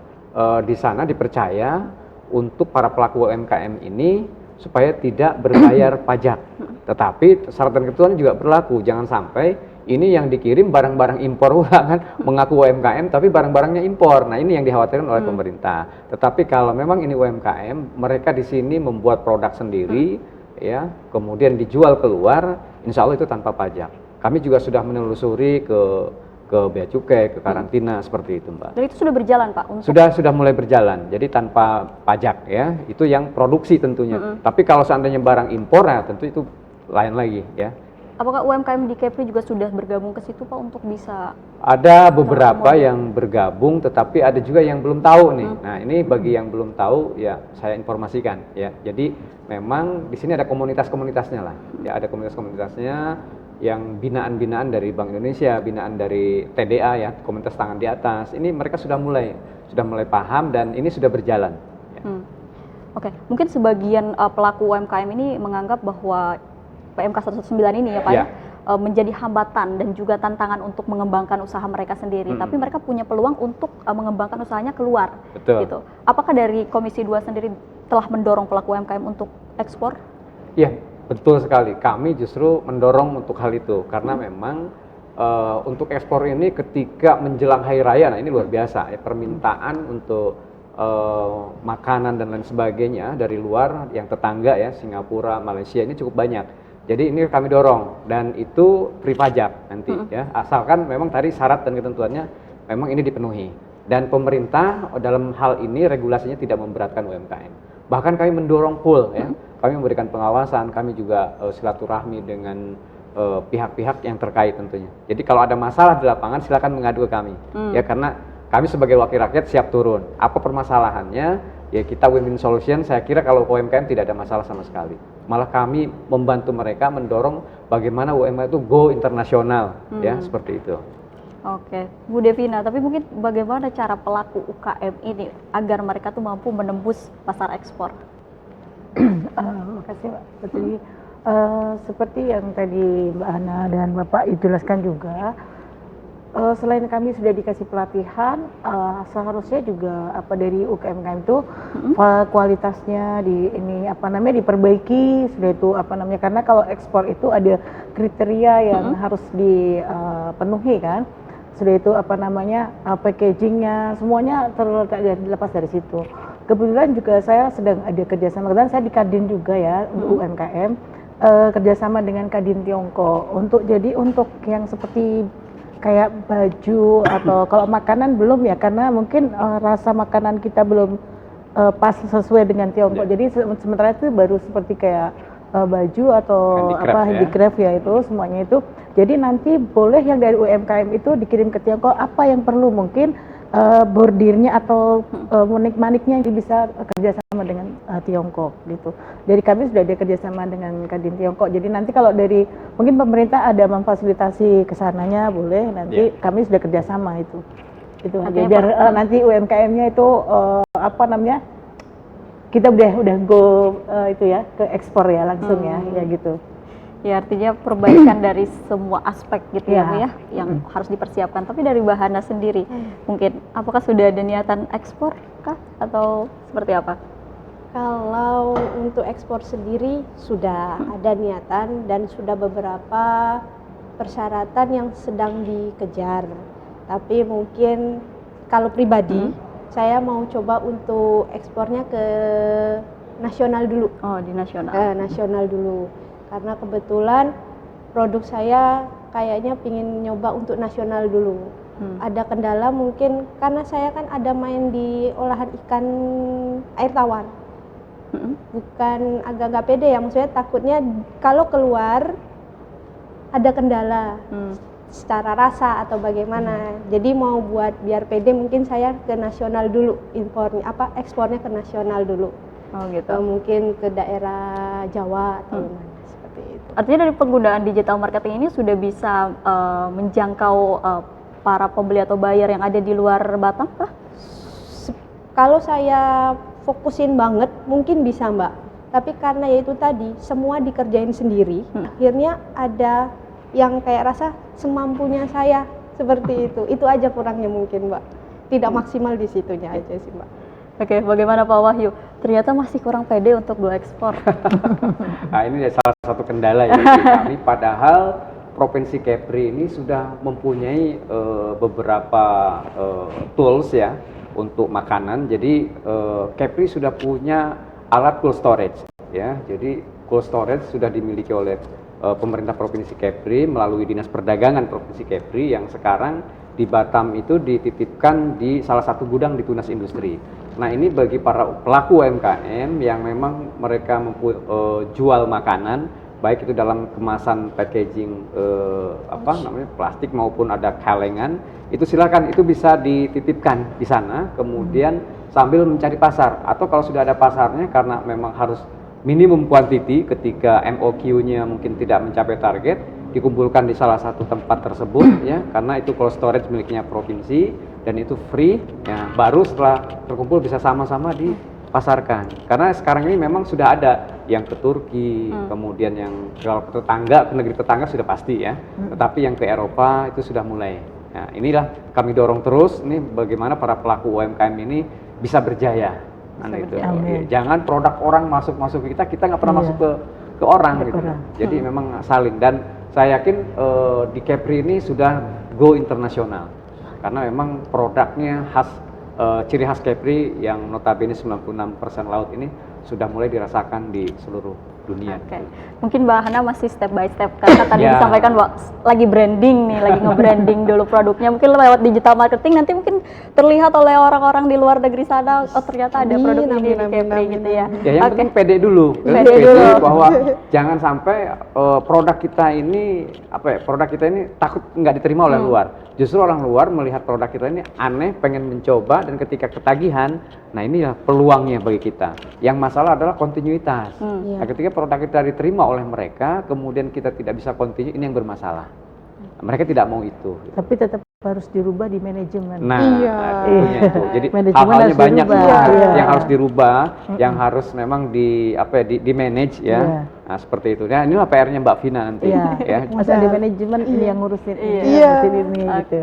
di sana dipercaya untuk para pelaku UMKM ini supaya tidak berbayar pajak. Tetapi syarat dan ketentuan juga berlaku, jangan sampai ini yang dikirim barang-barang impor kan, mengaku UMKM tapi barang-barangnya impor. Nah, ini yang dikhawatirkan oleh pemerintah. Tetapi kalau memang ini UMKM, mereka di sini membuat produk sendiri, ya, kemudian dijual keluar, insya Allah itu tanpa pajak. Kami juga sudah menelusuri ke bea cukai, ke karantina, seperti itu, Mbak. Dan itu sudah berjalan, Pak? Sudah mulai berjalan, jadi tanpa pajak ya, itu yang produksi tentunya. Tapi kalau seandainya barang impor, ya tentu itu lain lagi ya. Apakah UMKM di Kepri juga sudah bergabung ke situ, Pak, untuk bisa? Ada beberapa yang bergabung, tetapi ada juga yang belum tahu nih. Nah, ini bagi yang belum tahu ya saya informasikan ya. Jadi memang di sini ada komunitas-komunitasnya lah. Ya, ada komunitas-komunitasnya yang binaan-binaan dari Bank Indonesia, binaan dari TDA ya, Komunitas Tangan di Atas. Ini mereka sudah mulai paham dan ini sudah berjalan. Ya. Oke, mungkin sebagian pelaku UMKM ini menganggap bahwa PMK 119 ini ya Pak, menjadi hambatan dan juga tantangan untuk mengembangkan usaha mereka sendiri. Tapi mereka punya peluang untuk mengembangkan usahanya keluar. Betul. Gitu. Apakah dari Komisi 2 sendiri telah mendorong pelaku UMKM untuk ekspor? Iya. Betul sekali, kami justru mendorong untuk hal itu karena memang untuk ekspor ini ketika menjelang hari raya, nah ini luar biasa ya, permintaan untuk makanan dan lain sebagainya dari luar yang tetangga ya, Singapura, Malaysia ini cukup banyak. Jadi ini kami dorong dan itu free pajak nanti ya, asalkan memang tadi syarat dan ketentuannya memang ini dipenuhi. Dan pemerintah dalam hal ini regulasinya tidak memberatkan UMKM. Bahkan kami mendorong full ya. Kami memberikan pengawasan, kami juga silaturahmi dengan pihak-pihak yang terkait tentunya. Jadi kalau ada masalah di lapangan silakan mengadu ke kami. Ya, karena kami sebagai wakil rakyat siap turun. Apa permasalahannya? Ya kita win-win solution. Saya kira kalau UMKM tidak ada masalah sama sekali. Malah kami membantu mereka mendorong bagaimana UMKM itu go internasional ya, seperti itu. Oke, Bu Devina, tapi mungkin bagaimana cara pelaku UKM ini agar mereka tuh mampu menembus pasar ekspor? Makasih Mbak. Jadi seperti yang tadi Mbak Hana dan Bapak jelaskan juga, selain kami sudah dikasih pelatihan, seharusnya juga dari UMKM itu kualitasnya diperbaiki, sudah itu karena kalau ekspor itu ada kriteria yang harus dipenuhi kan. Sudah itu packagingnya semuanya terlepas dari situ. Kebetulan juga saya sedang ada kerjasama, dan saya di Kadin juga ya untuk UMKM, kerjasama dengan Kadin Tiongkok untuk yang seperti kayak baju atau kalau makanan belum ya, karena mungkin rasa makanan kita belum pas sesuai dengan Tiongkok. Jadi sementara itu baru seperti kayak baju atau handicraft ya itu semuanya itu. Jadi nanti boleh yang dari UMKM itu dikirim ke Tiongkok, apa yang perlu mungkin bordirnya atau manik-maniknya yang bisa kerjasama dengan Tiongkok gitu. Jadi kami sudah ada kerjasama dengan Kadin Tiongkok. Jadi nanti kalau dari mungkin pemerintah ada memfasilitasi kesananya boleh, nanti kami sudah kerjasama itu. Itu aja biar nanti UMKM-nya itu kita udah go itu ya ke ekspor ya langsung ya gitu. Ya artinya perbaikan dari semua aspek gitu ya Bu ya, yang harus dipersiapkan. Tapi dari Bahana sendiri, mungkin apakah sudah ada niatan ekspor kah atau seperti apa? Kalau untuk ekspor sendiri sudah ada niatan dan sudah beberapa persyaratan yang sedang dikejar. Tapi mungkin kalau pribadi saya mau coba untuk ekspornya ke nasional dulu. Oh, di nasional. Nasional dulu. Karena kebetulan produk saya kayaknya pingin nyoba untuk nasional dulu. Ada kendala mungkin karena saya kan ada main di olahan ikan air tawar. Bukan agak nggak pede ya, maksudnya takutnya kalau keluar ada kendala. secara rasa atau bagaimana. Jadi mau buat biar pede mungkin saya ke nasional dulu, ekspornya ke nasional dulu. Oh gitu. Mungkin ke daerah Jawa atau mana seperti itu. Artinya dari penggunaan digital marketing ini sudah bisa menjangkau para pembeli atau buyer yang ada di luar Batam, Pak? Kalau saya fokusin banget mungkin bisa, Mbak. Tapi karena ya itu tadi semua dikerjain sendiri, akhirnya ada yang kayak rasa semampunya saya seperti itu. Itu aja kurangnya mungkin, Mbak. Tidak maksimal di situnya aja sih, Mbak. Oke, bagaimana Pak Wahyu? Ternyata masih kurang pede untuk go ekspor. Nah, ini salah satu kendala ya bagi kami. Padahal Provinsi Kepri ini sudah mempunyai beberapa tools ya untuk makanan. Jadi Kepri sudah punya alat cold storage ya. Jadi cold storage sudah dimiliki oleh pemerintah Provinsi Kepri melalui Dinas Perdagangan Provinsi Kepri yang sekarang di Batam itu dititipkan di salah satu gudang di Tunas Industri. Nah, ini bagi para pelaku UMKM yang memang mereka jual makanan, baik itu dalam kemasan packaging plastik maupun ada kalengan, itu silakan itu bisa dititipkan di sana, kemudian sambil mencari pasar. Atau kalau sudah ada pasarnya karena memang harus minimum quantity ketika MOQ-nya mungkin tidak mencapai target, dikumpulkan di salah satu tempat tersebut ya, karena itu cold storage miliknya provinsi dan itu free ya, baru setelah terkumpul bisa sama-sama dipasarkan. Karena sekarang ini memang sudah ada yang ke Turki, kemudian yang kalau ke tetangga, ke negeri tetangga sudah pasti ya, tetapi yang ke Eropa itu sudah mulai. Nah, inilah kami dorong terus nih bagaimana para pelaku UMKM ini bisa berjaya. Itu. Jangan produk orang masuk ke kita nggak pernah masuk ke orang gitu. Jadi memang saling, dan saya yakin di Kepri ini sudah go internasional karena memang produknya khas, ciri khas Kepri yang notabene 96% laut ini sudah mulai dirasakan di seluruh dunia. Oke. Mungkin Mbak Hana masih step by step karena tadi disampaikan lagi branding nih, lagi nge-branding dulu produknya. Mungkin lewat digital marketing nanti mungkin terlihat oleh orang-orang di luar negeri sana, oh ternyata ada produk ini di Kepri gitu ya. Ya yang penting pede dulu. Pede dulu bahwa jangan sampai produk kita ini takut nggak diterima oleh luar. Justru orang luar melihat produk kita ini aneh, pengen mencoba, dan ketika ketagihan, nah inilah peluangnya bagi kita. Yang masalah adalah kontinuitas. Nah, ketika produk kita diterima oleh mereka, kemudian kita tidak bisa continue, ini yang bermasalah. Mereka tidak mau itu. Tapi tetap harus dirubah di manajemen. Nah, itu. Jadi hal-halnya banyak yang harus dirubah, yang harus memang di manage ya. Nah, seperti itu. Nah, inilah PR-nya Mbak Vina nanti ya. Masa di manajemen ini yang ngurusin ini gitu.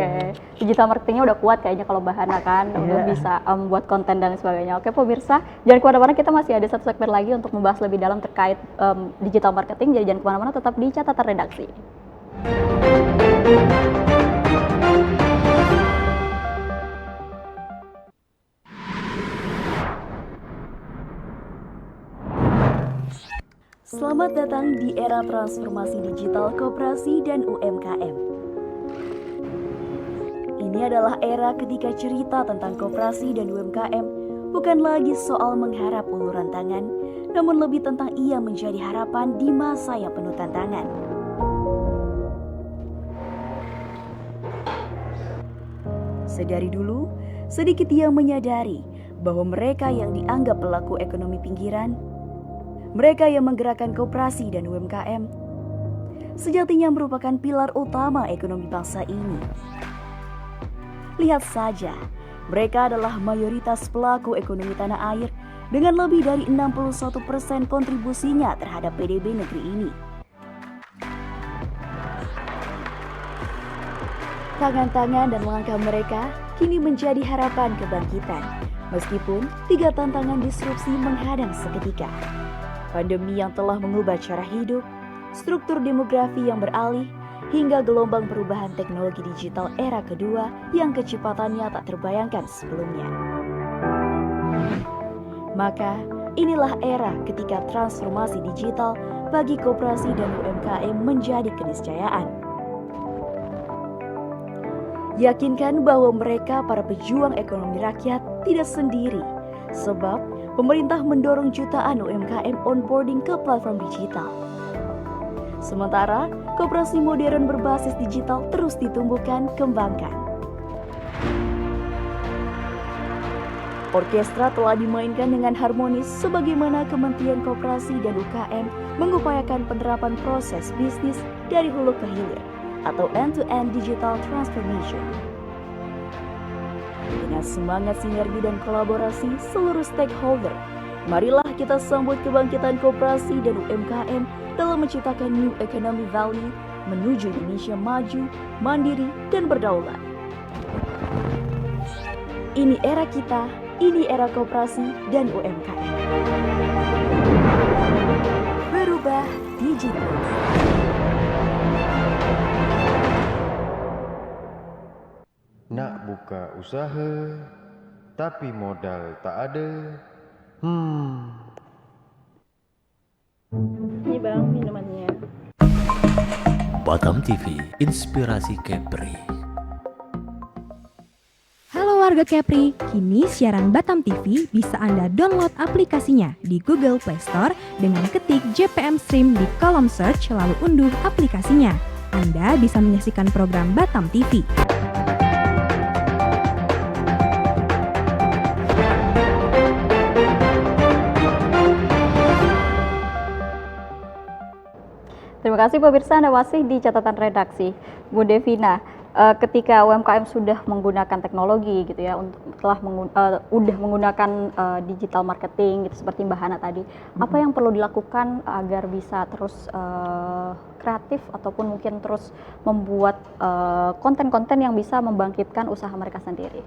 Digital marketingnya udah kuat kayaknya kalau Mbak Hana kan, udah bisa buat konten dan sebagainya. Oke, pemirsa, jangan kemana-mana, kita masih ada satu segmen lagi untuk membahas lebih dalam terkait digital marketing. Jadi jangan kemana-mana, tetap di catatan redaksi. Selamat datang di era transformasi digital koperasi dan UMKM. Ini adalah era ketika cerita tentang koperasi dan UMKM bukan lagi soal mengharap uluran tangan, namun lebih tentang ia menjadi harapan di masa yang penuh tantangan. Sedari dulu, sedikit ia menyadari bahwa mereka yang dianggap pelaku ekonomi pinggiran, mereka yang menggerakkan koperasi dan UMKM, sejatinya merupakan pilar utama ekonomi bangsa ini. Lihat saja, mereka adalah mayoritas pelaku ekonomi tanah air dengan lebih dari 61% kontribusinya terhadap PDB negeri ini. Tangan-tangan dan langkah mereka kini menjadi harapan kebangkitan, meskipun 3 tantangan disrupsi menghadang seketika. Pandemi yang telah mengubah cara hidup, struktur demografi yang beralih, hingga gelombang perubahan teknologi digital era kedua yang kecepatannya tak terbayangkan sebelumnya. Maka, inilah era ketika transformasi digital bagi koperasi dan UMKM menjadi keniscayaan. Yakinkan bahwa mereka para pejuang ekonomi rakyat tidak sendiri, sebab pemerintah mendorong jutaan UMKM onboarding ke platform digital. Sementara, koperasi modern berbasis digital terus ditumbuhkan kembangkan. Orkestra telah dimainkan dengan harmonis sebagaimana Kementerian Koperasi dan UKM mengupayakan penerapan proses bisnis dari hulu ke hilir atau end-to-end digital transformation. Dengan semangat sinergi dan kolaborasi seluruh stakeholder, marilah kita sambut kebangkitan koperasi dan UMKM dalam menciptakan new economic value menuju Indonesia maju, mandiri, dan berdaulat. Ini era kita, ini era koperasi dan UMKM. Berubah digital. Nak buka usaha, tapi modal tak ada. Ini bang minumannya. Batam TV, inspirasi Kepri. Halo warga Kepri, kini siaran Batam TV bisa Anda download aplikasinya di Google Play Store dengan ketik JPM Stream di kolom search lalu unduh aplikasinya. Anda bisa menyaksikan program Batam TV. Terima kasih pemirsa, Anda masih di catatan redaksi. Bu Devina, ketika UMKM sudah menggunakan teknologi gitu ya, udah menggunakan digital marketing gitu seperti Mbak Hana tadi, apa yang perlu dilakukan agar bisa terus kreatif ataupun mungkin terus membuat konten-konten yang bisa membangkitkan usaha mereka sendiri?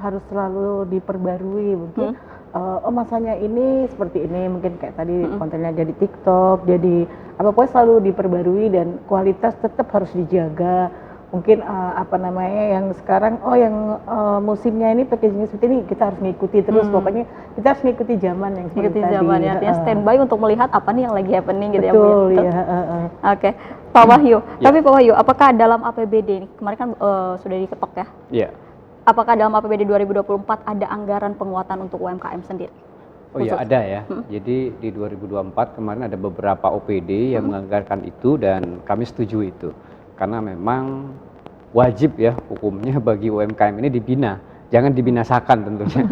Harus selalu diperbarui mungkin. Masanya ini seperti ini, mungkin kayak tadi kontennya jadi TikTok, jadi apa pokoknya selalu diperbarui dan kualitas tetap harus dijaga. Mungkin yang sekarang yang musimnya ini packagingnya seperti ini, kita harus ngikuti terus. Pokoknya kita harus ngikuti zaman yang seperti tadi. Zaman ya, artinya standby untuk melihat apa nih yang lagi happening gitu. Betul, ya Bu. Ya. Oke, Pak Wahyu. Tapi Pak Wahyu, apakah dalam APBD ini kemarin kan sudah diketok ya? Iya. Apakah dalam APBD 2024 ada anggaran penguatan untuk UMKM sendiri? Oh iya, ada ya. Jadi di 2024 kemarin ada beberapa OPD yang menganggarkan itu dan kami setuju itu. Karena memang wajib ya hukumnya bagi UMKM ini dibina. Jangan dibinasakan tentunya.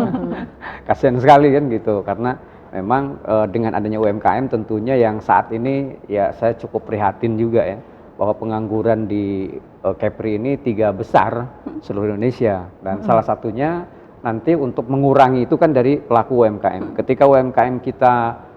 Kasihan sekali kan gitu. Karena memang dengan adanya UMKM tentunya yang saat ini ya saya cukup prihatin juga ya. Bahwa pengangguran di Kepri ini 3 besar seluruh Indonesia. Dan salah satunya nanti untuk mengurangi itu kan dari pelaku UMKM. Ketika UMKM kita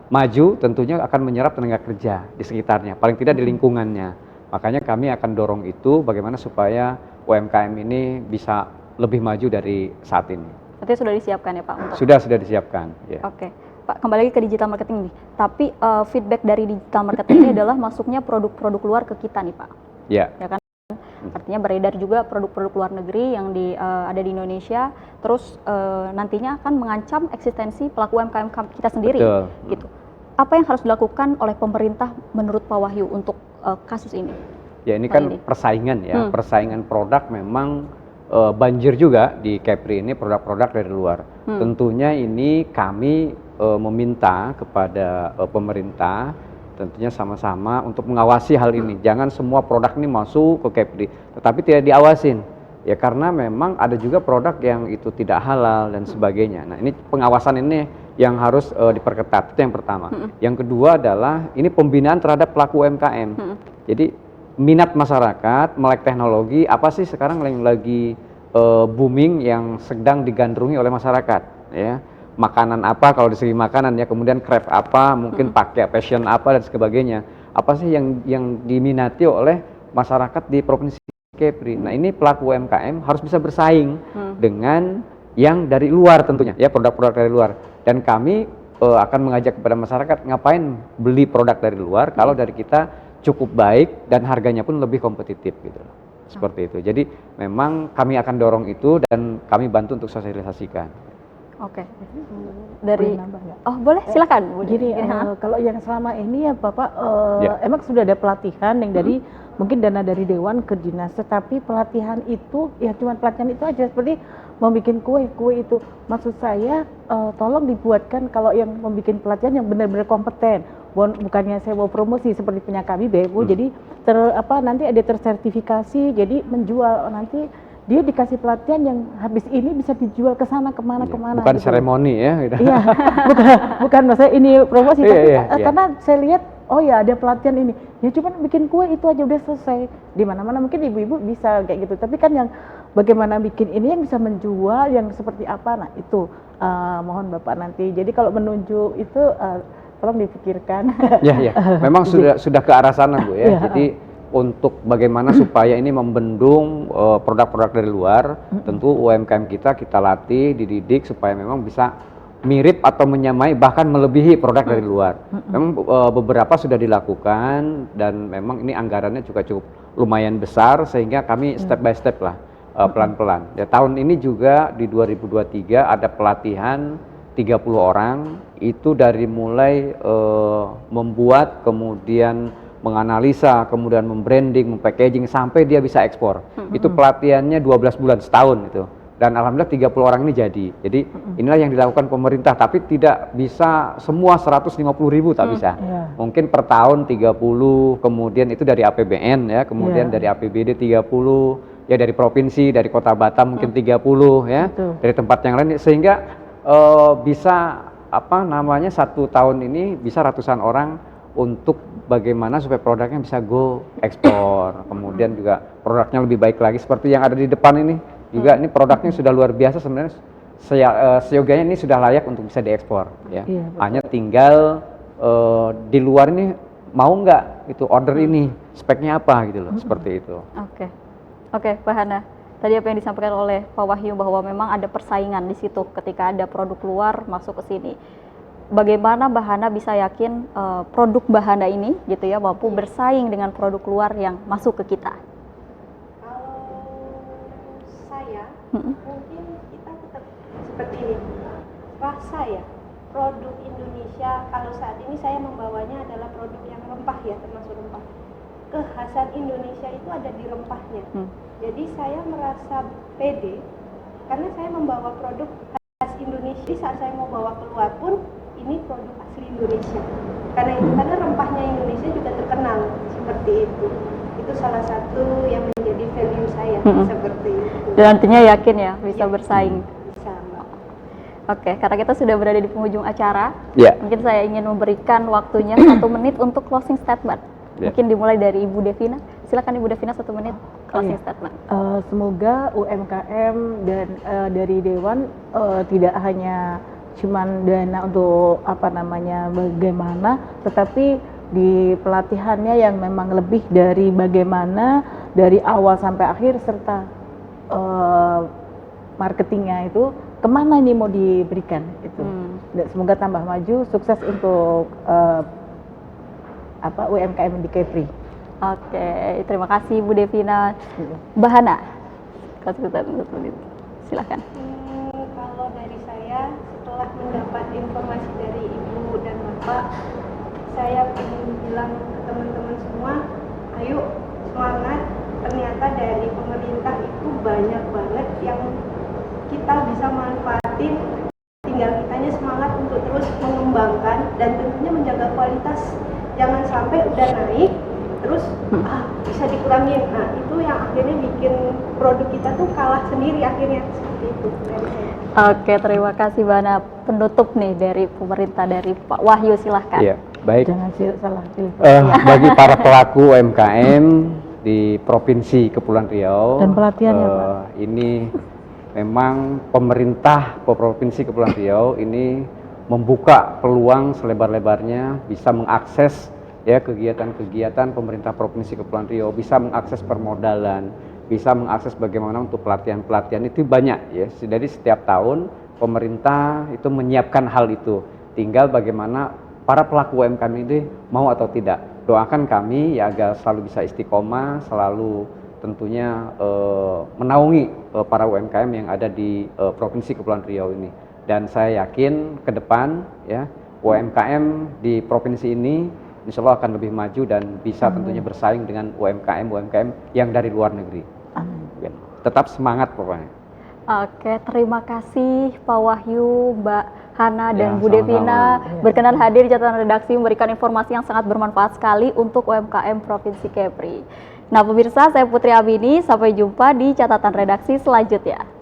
maju tentunya akan menyerap tenaga kerja di sekitarnya, paling tidak di lingkungannya. Makanya kami akan dorong itu bagaimana supaya UMKM ini bisa lebih maju dari saat ini. Berarti sudah disiapkan ya Pak? Sudah disiapkan. Ya. Oke. Pak, kembali lagi ke digital marketing nih. Tapi feedback dari digital marketing ini adalah masuknya produk-produk luar ke kita nih Pak. Ya. Ya kan? Artinya beredar juga produk-produk luar negeri yang ada di Indonesia, terus nantinya akan mengancam eksistensi pelaku UMKM kita sendiri. Betul. Gitu. Apa yang harus dilakukan oleh pemerintah menurut Pak Wahyu untuk kasus ini? Ya ini kan persaingan ya, persaingan produk memang banjir juga di Kepri ini produk-produk dari luar. Tentunya ini kami meminta kepada pemerintah tentunya sama-sama untuk mengawasi hal ini. Jangan semua produk ini masuk ke Kepri, tetapi tidak diawasin. Ya karena memang ada juga produk yang itu tidak halal dan sebagainya. Nah ini pengawasan ini yang harus diperketat, itu yang pertama. Yang kedua adalah ini pembinaan terhadap pelaku UMKM. Jadi minat masyarakat, melek teknologi, apa sih sekarang yang lagi booming yang sedang digandrungi oleh masyarakat ya. Makanan apa kalau di segi makanan ya, kemudian craft apa, mungkin pakai fashion apa dan sebagainya. Apa sih yang diminati oleh masyarakat di Provinsi Kepri. Nah, ini pelaku UMKM harus bisa bersaing dengan yang dari luar tentunya ya, produk-produk dari luar. Dan kami akan mengajak kepada masyarakat ngapain beli produk dari luar kalau dari kita cukup baik dan harganya pun lebih kompetitif gitu. Seperti itu. Jadi memang kami akan dorong itu dan kami bantu untuk sosialisasikan. Oke. Dari boleh silakan. Jadi kalau yang selama ini ya Bapak emang sudah ada pelatihan yang dari mungkin dana dari Dewan ke dinas, tetapi pelatihan itu ya cuma pelatihan itu aja, seperti membuat kue itu. Maksud saya tolong dibuatkan kalau yang membuat pelatihan yang benar-benar kompeten bukannya saya mau promosi seperti punya kami BMU, jadi nanti ada tersertifikasi, jadi menjual nanti dia dikasih pelatihan yang habis ini bisa dijual ke sana kemana. Bukan gitu. seremoni ya gitu. Iya, bukan maksudnya ini promosi, tapi karena saya lihat oh ya ada pelatihan ini, ya cuman bikin kue itu aja udah selesai. Di mana-mana mungkin ibu-ibu bisa kayak gitu, tapi kan yang bagaimana bikin ini yang bisa menjual, yang seperti apa, nah itu mohon Bapak nanti. Jadi kalau menunjuk itu tolong dipikirkan. Ya, memang sudah ke arah sana Bu ya. Jadi untuk bagaimana supaya ini membendung produk-produk dari luar, tentu UMKM kita latih, dididik supaya memang bisa mirip atau menyamai bahkan melebihi produk dari luar. Memang beberapa sudah dilakukan dan memang ini anggarannya juga cukup lumayan besar sehingga kami step by step lah pelan-pelan. Ya, tahun ini juga di 2023 ada pelatihan 30 orang itu dari mulai membuat, kemudian menganalisa, kemudian membranding, packaging sampai dia bisa ekspor. Itu pelatihannya 12 bulan setahun itu. Dan alhamdulillah 30 orang ini jadi. Jadi inilah yang dilakukan pemerintah, tapi tidak bisa semua 150.000 tak bisa. Mungkin per tahun 30, kemudian itu dari APBN ya, kemudian dari APBD 30, ya dari provinsi, dari Kota Batam mungkin 30 ya, dari tempat yang lain sehingga bisa satu tahun ini bisa ratusan orang untuk bagaimana supaya produknya bisa go ekspor, kemudian juga produknya lebih baik lagi seperti yang ada di depan ini. Juga ini produknya sudah luar biasa sebenarnya, seyogianya ini sudah layak untuk bisa diekspor ya. Hanya tinggal di luar ini mau nggak itu order ini speknya apa gitu loh, seperti itu. Oke, Pak Hana. Tadi apa yang disampaikan oleh Pak Wahyu bahwa memang ada persaingan di situ ketika ada produk luar masuk ke sini. Bagaimana Mbak Hana bisa yakin produk Mbak Hana ini gitu ya mampu bersaing dengan produk luar yang masuk ke kita? Mungkin kita tetap seperti ini. Rasa ya, produk Indonesia kalau saat ini saya membawanya adalah produk yang rempah ya, termasuk rempah. Kekhasan Indonesia itu ada di rempahnya. Jadi saya merasa pede karena saya membawa produk khas Indonesia. Saat saya mau bawa keluar pun ini produk asli Indonesia. Karena rempahnya Indonesia juga terkenal seperti itu. Itu salah satu yang menjadi value saya seperti itu. Dan nantinya yakin ya bisa bersaing. Bisa. Oke, karena kita sudah berada di penghujung acara, mungkin saya ingin memberikan waktunya 1 menit untuk closing statement. Mungkin dimulai dari Ibu Devina. Silakan Ibu Devina 1 menit closing statement. Semoga UMKM dan dari Dewan tidak hanya cuman dana untuk bagaimana, tetapi di pelatihannya yang memang lebih dari bagaimana dari awal sampai akhir serta marketingnya itu kemana ini mau diberikan itu. Dan semoga tambah maju, sukses untuk UMKM di Kepri. Oke, terima kasih Bu Devina. Mbak Hana, silakan. Kalau dari saya setelah mendapat informasi dari Ibu dan Bapak, saya ingin bilang ke teman-teman semua, ayo semangat. Ternyata dari pemerintah itu banyak banget yang kita bisa manfaatin, tinggal kitanya semangat untuk terus mengembangkan dan tentunya menjaga kualitas. Jangan sampai udah naik terus bisa dikurangin. Nah itu yang akhirnya bikin produk kita tuh kalah sendiri akhirnya, seperti itu dari saya. Oke, terima kasih Mbak Hana. Penutup nih dari pemerintah, dari Pak Wahyu, silahkan. Iya, baik. Jangan salah pilih. Bagi para pelaku UMKM di Provinsi Kepulauan Riau dan pelatihannya Pak. Ini memang pemerintah Provinsi Kepulauan Riau ini membuka peluang selebar-lebarnya bisa mengakses ya kegiatan-kegiatan pemerintah Provinsi Kepulauan Riau, bisa mengakses permodalan, bisa mengakses bagaimana untuk pelatihan-pelatihan itu banyak ya. Jadi setiap tahun pemerintah itu menyiapkan hal itu. Tinggal bagaimana para pelaku UMKM ini mau atau tidak. Doakan kami ya agar selalu bisa istiqomah, selalu tentunya menaungi para UMKM yang ada di Provinsi Kepulauan Riau ini. Dan saya yakin ke depan ya UMKM di provinsi ini insya Allah akan lebih maju dan bisa tentunya bersaing dengan UMKM yang dari luar negeri. Ya, tetap semangat pokoknya. Oke, terima kasih Pak Wahyu, Mbak Hana dan Ya, Bu Devina sama-sama. berkenan hadir di catatan redaksi memberikan informasi yang sangat bermanfaat sekali untuk UMKM Provinsi Kepri. Nah pemirsa, saya Putri Abini, sampai jumpa di catatan redaksi selanjutnya.